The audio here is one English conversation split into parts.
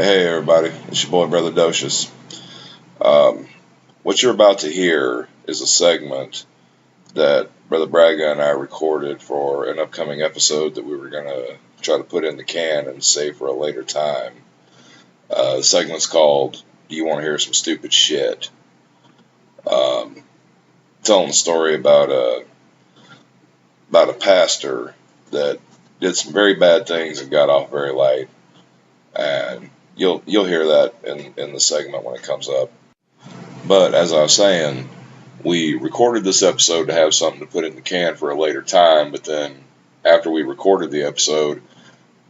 Hey everybody, it's your boy Brother Docious. Um, what you're about to hear is a segment that Brother Braga and I recorded for an upcoming episode that we were going to try to put in the can and save for a later time. The segment's called Do You Want to Hear Some Stupid Shit? Telling a story about a pastor that did some very bad things and got off very light. And you'll hear that in the segment when it comes up. But as I was saying, we recorded this episode to have something to put in the can for a later time, but then after we recorded the episode,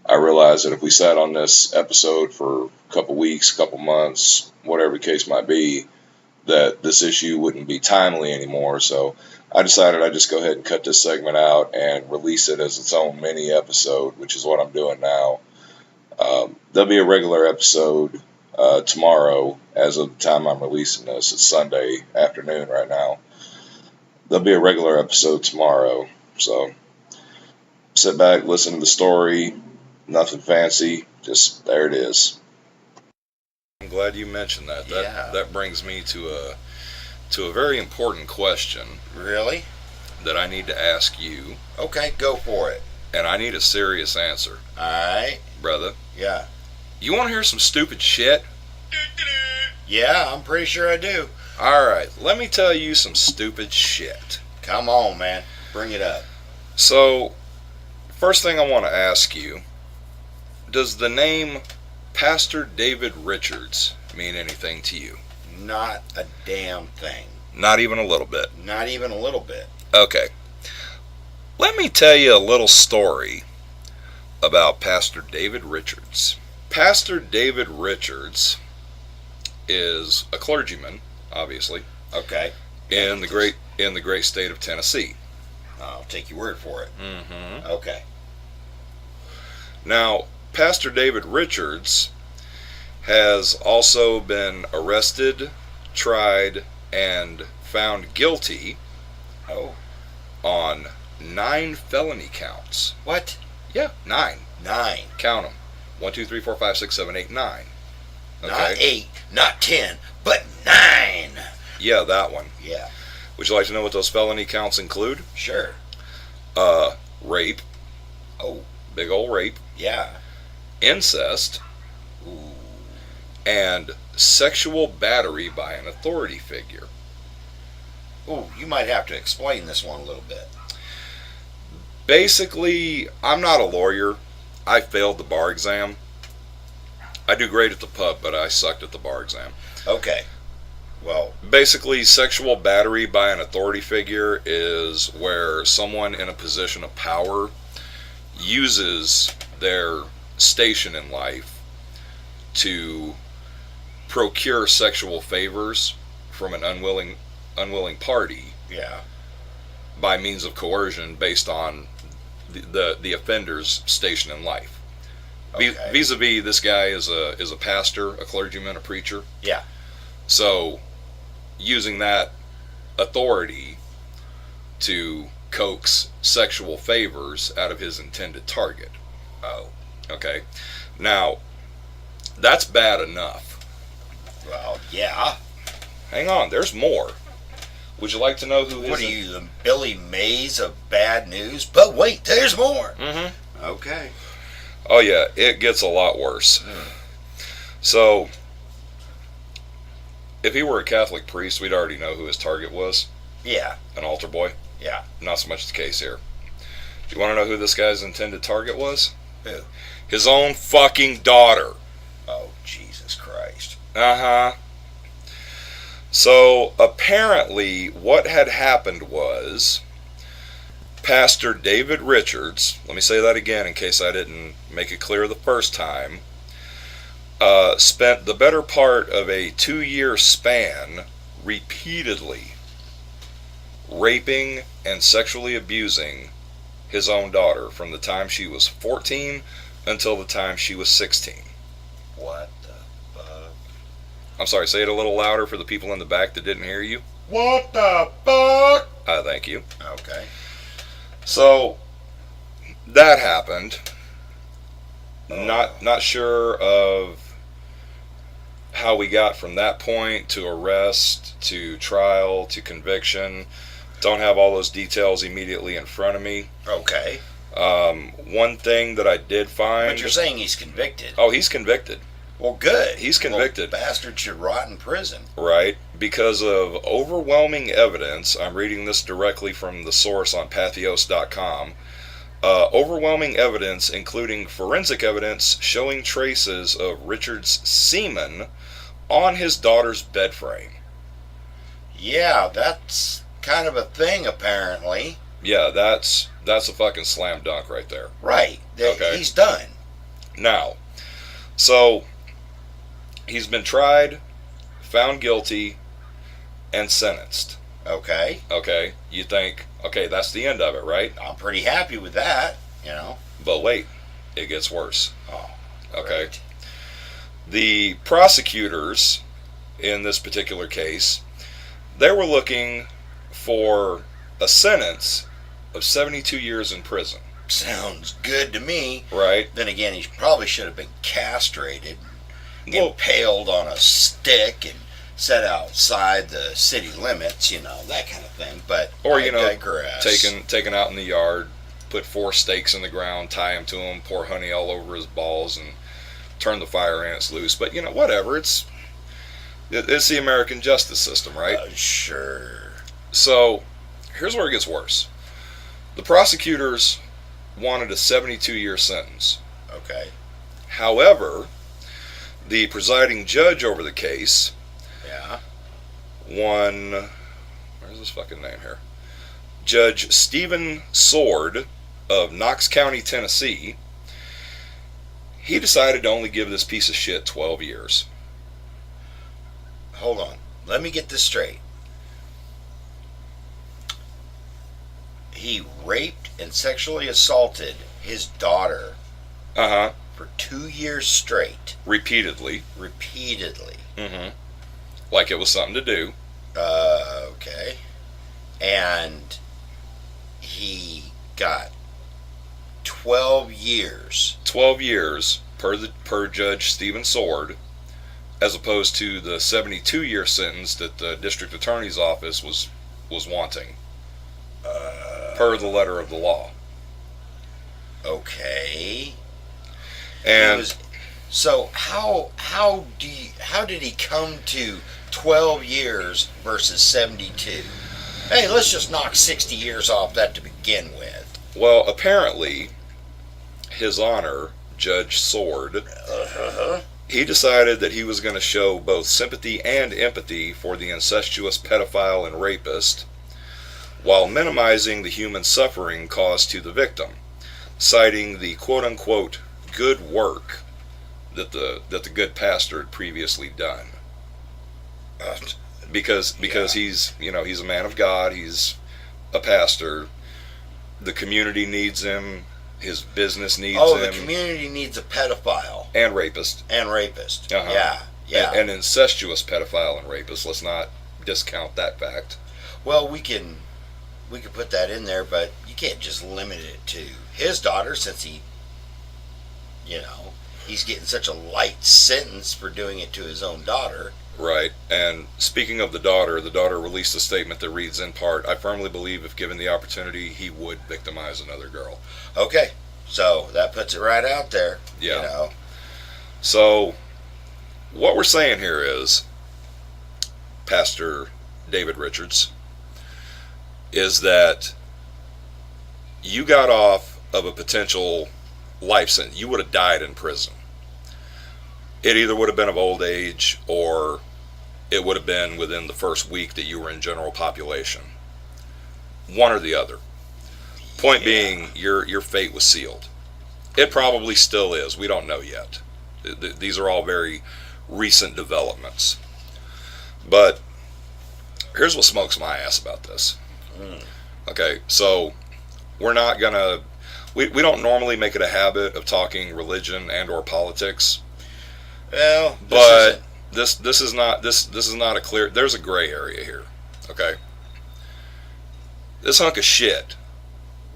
I realized that if we sat on this episode for a couple weeks, couple months, whatever the case might be, that this issue wouldn't be timely anymore. So I decided I'd just go ahead and cut this segment out and release it as its own mini episode, which is what I'm doing now. There'll be a regular episode tomorrow. As of the time I'm releasing this, it's Sunday afternoon right now. There'll be a regular episode tomorrow. So sit back, listen to the story. Nothing fancy, just there it is. I'm glad you mentioned that. That brings me to a very important question. Really? That I need to ask you. Okay, go for it. And I need a serious answer. Alright. Brother. Yeah. You want to hear some stupid shit? Yeah, I'm pretty sure I do. Alright, let me tell you some stupid shit. Come on, man. Bring it up. So, first thing I want to ask you, does the name Pastor David Richards mean anything to you? Not a damn thing. Not even a little bit? Not even a little bit. Okay. Let me tell you a little story about Pastor David Richards. Pastor David Richards is a clergyman, obviously. Okay. In the great state of Tennessee. I'll take your word for it. Mm-hmm. Okay. Now, Pastor David Richards has also been arrested, tried, and found guilty on 9 felony counts. What? Yeah, 9. 9. Count them. 1, 2, 3, 4, 5, 6, 7, 8, 9. Okay. Not 8, not 10, but 9. Yeah, that one. Yeah. Would you like to know what those felony counts include? Sure. Rape. Oh. Big ol' rape. Yeah. Incest. Ooh. And sexual battery by an authority figure. Ooh, you might have to explain this one a little bit. Basically, I'm not a lawyer. I failed the bar exam. I do great at the pub, but I sucked at the bar exam. Okay. Well, basically, sexual battery by an authority figure is where someone in a position of power uses their station in life to procure sexual favors from an unwilling party. Yeah. By means of coercion based on the offender's station in life. Okay. Vis-a-vis, this guy is a pastor, a clergyman, a preacher. Yeah. So, using that authority to coax sexual favors out of his intended target. Oh. Okay. Now, that's bad enough. Well, yeah. Hang on, there's more. Would you like to know who his... What are you, the Billy Mays of bad news? But wait, there's more. Mm-hmm. Okay. Oh yeah, it gets a lot worse. So, if he were a Catholic priest, we'd already know who his target was. Yeah. An altar boy. Yeah. Not so much the case here. Do you want to know who this guy's intended target was? Who? His own fucking daughter. Oh, Jesus Christ. Uh-huh. So, apparently, what had happened was Pastor David Richards, let me say that again in case I didn't make it clear the first time, spent the better part of a 2-year span repeatedly raping and sexually abusing his own daughter from the time she was 14 until the time she was 16. What the fuck? I'm sorry, say it a little louder for the people in the back that didn't hear you. What the fuck? Thank you. Okay. So, that happened. Not sure of how we got from that point to arrest to trial to conviction. Don't have all those details immediately in front of me. Okay. One thing that I did find... But you're saying he's convicted. Oh, he's convicted. Well, good. He's convicted. Well, bastard should rot in prison. Right. Because of overwhelming evidence. I'm reading this directly from the source on Pathos.com. Overwhelming evidence, including forensic evidence, showing traces of Richard's semen on his daughter's bed frame. Yeah, that's kind of a thing, apparently. Yeah, that's a fucking slam dunk right there. Right. Okay. He's done. Now, so he's been tried, found guilty, and sentenced. Okay. Okay. You think, okay, that's the end of it, right? I'm pretty happy with that, you know. But wait, it gets worse. Oh, okay. Great. The prosecutors in this particular case, they were looking for a sentence of 72 years in prison. Sounds good to me. Right. Then again, he probably should have been castrated, impaled on a stick, and set outside the city limits, you know, that kind of thing. But or you know, digress. taken out in the yard, put 4 stakes in the ground, tie him to him, pour honey all over his balls, and turn the fire ants loose. But you know, whatever. It's the American justice system, right? Sure. So here's where it gets worse. The prosecutors wanted a 72-year sentence. Okay. However, the presiding judge over the case, where's his fucking name here? Judge Stephen Sword of Knox County, Tennessee, he decided to only give this piece of shit 12 years. Hold on. Let me get this straight. He raped and sexually assaulted his daughter for 2 years straight. Repeatedly. Mm-hmm. Like it was something to do. Okay. And he got 12 years. 12 years per Judge Stephen Sword, as opposed to the 72-year sentence that the district attorney's office was wanting. Per the letter of the law. Okay. And so how did he come to 12 years versus 72? Hey, let's just knock 60 years off that to begin with. Well, apparently, His Honor, Judge Sword, he decided that he was going to show both sympathy and empathy for the incestuous pedophile and rapist, while minimizing the human suffering caused to the victim, citing the quote-unquote good work that the good pastor had previously done. Because he's a man of God, he's a pastor, the community needs him, his business needs him. Oh, the community needs a pedophile. And rapist. Yeah. An incestuous pedophile and rapist. Let's not discount that fact. Well, we can put that in there, but you can't just limit it to his daughter, since he's getting such a light sentence for doing it to his own daughter. Right. And speaking of the daughter released a statement that reads, in part, I firmly believe if given the opportunity, he would victimize another girl. Okay. So that puts it right out there. Yeah. So what we're saying here is, Pastor David Richards, is that you got off of a potential life sentence. You would have died in prison. It either would have been of old age, or it would have been within the first week that you were in general population. One or the other. Point being, your fate was sealed. It probably still is. We don't know yet. These are all very recent developments. But here's what smokes my ass about this. Okay, so we're not gonna... We don't normally make it a habit of talking religion and or politics. Well, but this is not a clear... There's a gray area here. Okay? This hunk of shit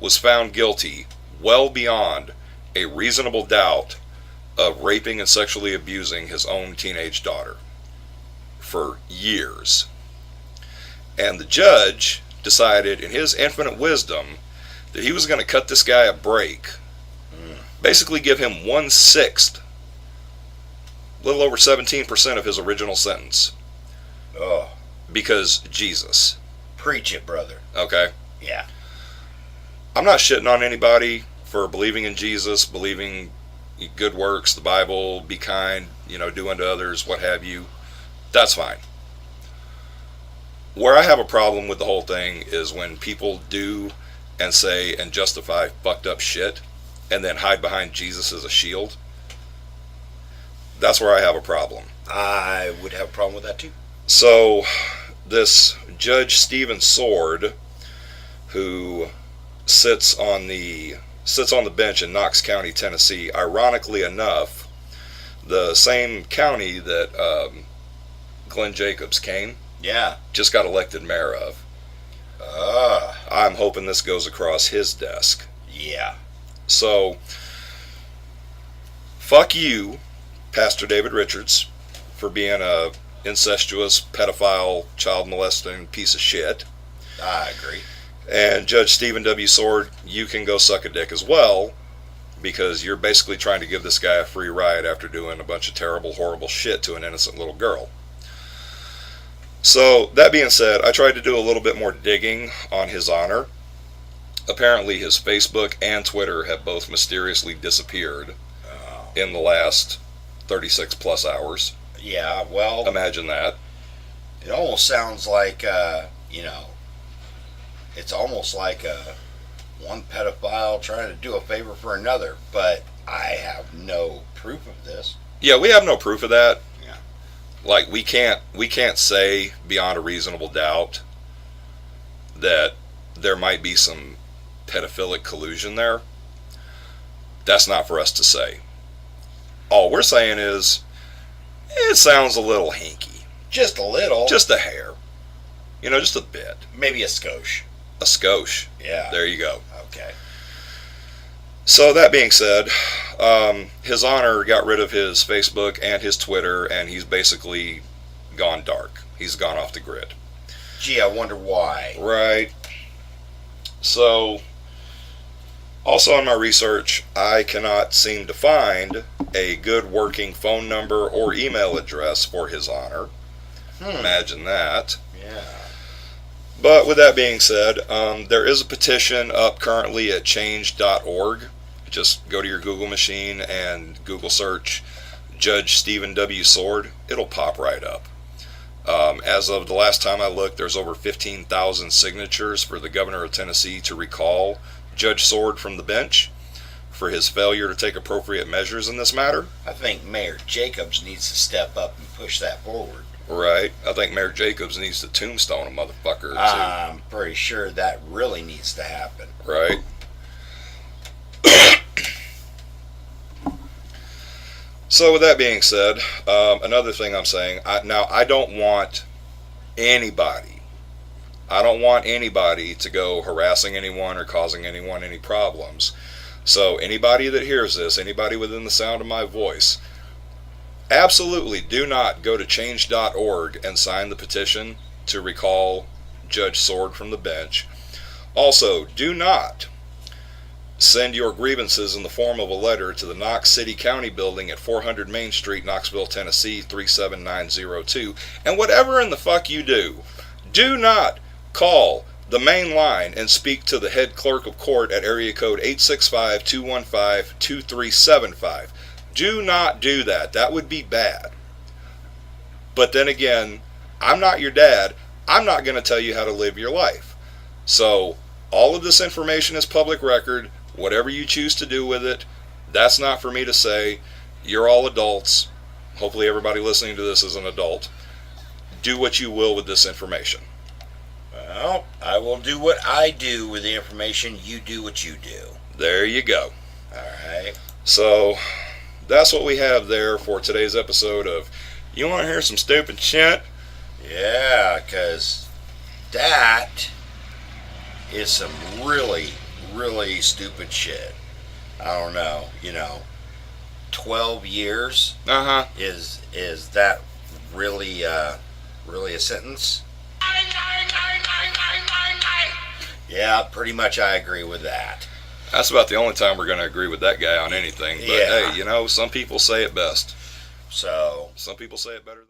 was found guilty well beyond a reasonable doubt of raping and sexually abusing his own teenage daughter. for years. And the judge decided, in his infinite wisdom, that he was going to cut this guy a break. Basically give him 1/6, a little over 17% of his original sentence. Oh. Because Jesus. Preach it, brother. Okay? Yeah. I'm not shitting on anybody for believing in Jesus, believing good works, the Bible, be kind, do unto others, what have you. That's fine. Where I have a problem with the whole thing is when people do and say and justify fucked up shit and then hide behind Jesus as a shield. That's where I have a problem. I would have a problem with that too. So, this Judge Stephen Sword, who sits on the bench in Knox County, Tennessee, ironically enough, the same county that Glenn Jacobs Kane just got elected mayor of. I'm hoping this goes across his desk. Yeah. So, fuck you, Pastor David Richards, for being a incestuous, pedophile, child molesting piece of shit. I agree. And Judge Stephen W. Sword, you can go suck a dick as well, because you're basically trying to give this guy a free ride after doing a bunch of terrible, horrible shit to an innocent little girl. So, that being said, I tried to do a little bit more digging on his honor. Apparently his Facebook and Twitter have both mysteriously disappeared in the last 36 plus hours. Yeah, well... Imagine that. It almost sounds like, it's almost like one pedophile trying to do a favor for another, but I have no proof of this. Yeah, we have no proof of that. Yeah. Like, we can't say beyond a reasonable doubt that there might be some pedophilic collusion there. That's not for us to say. All we're saying is, it sounds a little hinky. Just a little. Just a hair. Just a bit. Maybe a skosh. A skosh. Yeah. There you go. Okay. So that being said, His Honor got rid of his Facebook and his Twitter, and he's basically gone dark. He's gone off the grid. Gee, I wonder why. Right. So, also in my research, I cannot seem to find a good working phone number or email address for His Honor. Imagine that. Yeah. But with that being said, there is a petition up currently at change.org. Just go to your Google machine and Google search Judge Stephen W. Sword. It'll pop right up. As of the last time I looked, there's over 15,000 signatures for the governor of Tennessee to recall Judge Sword from the bench for his failure to take appropriate measures in this matter. I think Mayor Jacobs needs to step up and push that forward. Right. I think Mayor Jacobs needs to tombstone a motherfucker. I'm pretty sure that really needs to happen. Right. So with that being said, another thing I'm saying, I don't want anybody to go harassing anyone or causing anyone any problems. So anybody that hears this, anybody within the sound of my voice, absolutely do not go to change.org and sign the petition to recall Judge Sword from the bench. Also, do not send your grievances in the form of a letter to the Knox City County Building at 400 Main Street, Knoxville, Tennessee, 37902. And whatever in the fuck you do not call the main line and speak to the head clerk of court at area code 865-215-2375. Do not do that. That would be bad. But then again, I'm not your dad. I'm not going to tell you how to live your life. So, all of this information is public record. Whatever you choose to do with it, that's not for me to say. You're all adults. Hopefully everybody listening to this is an adult. Do what you will with this information. Well, I will do what I do with the information. You do what you do. There you go. Alright. So, that's what we have there for today's episode of You Want to Hear Some Stupid Shit? Yeah, because that is some really, really stupid shit. I don't know, 12 years? Uh-huh. Is that really Really a sentence? Yeah, pretty much I agree with that. That's about the only time we're going to agree with that guy on anything. But Yeah. hey, some people say it best. So Some people say it better than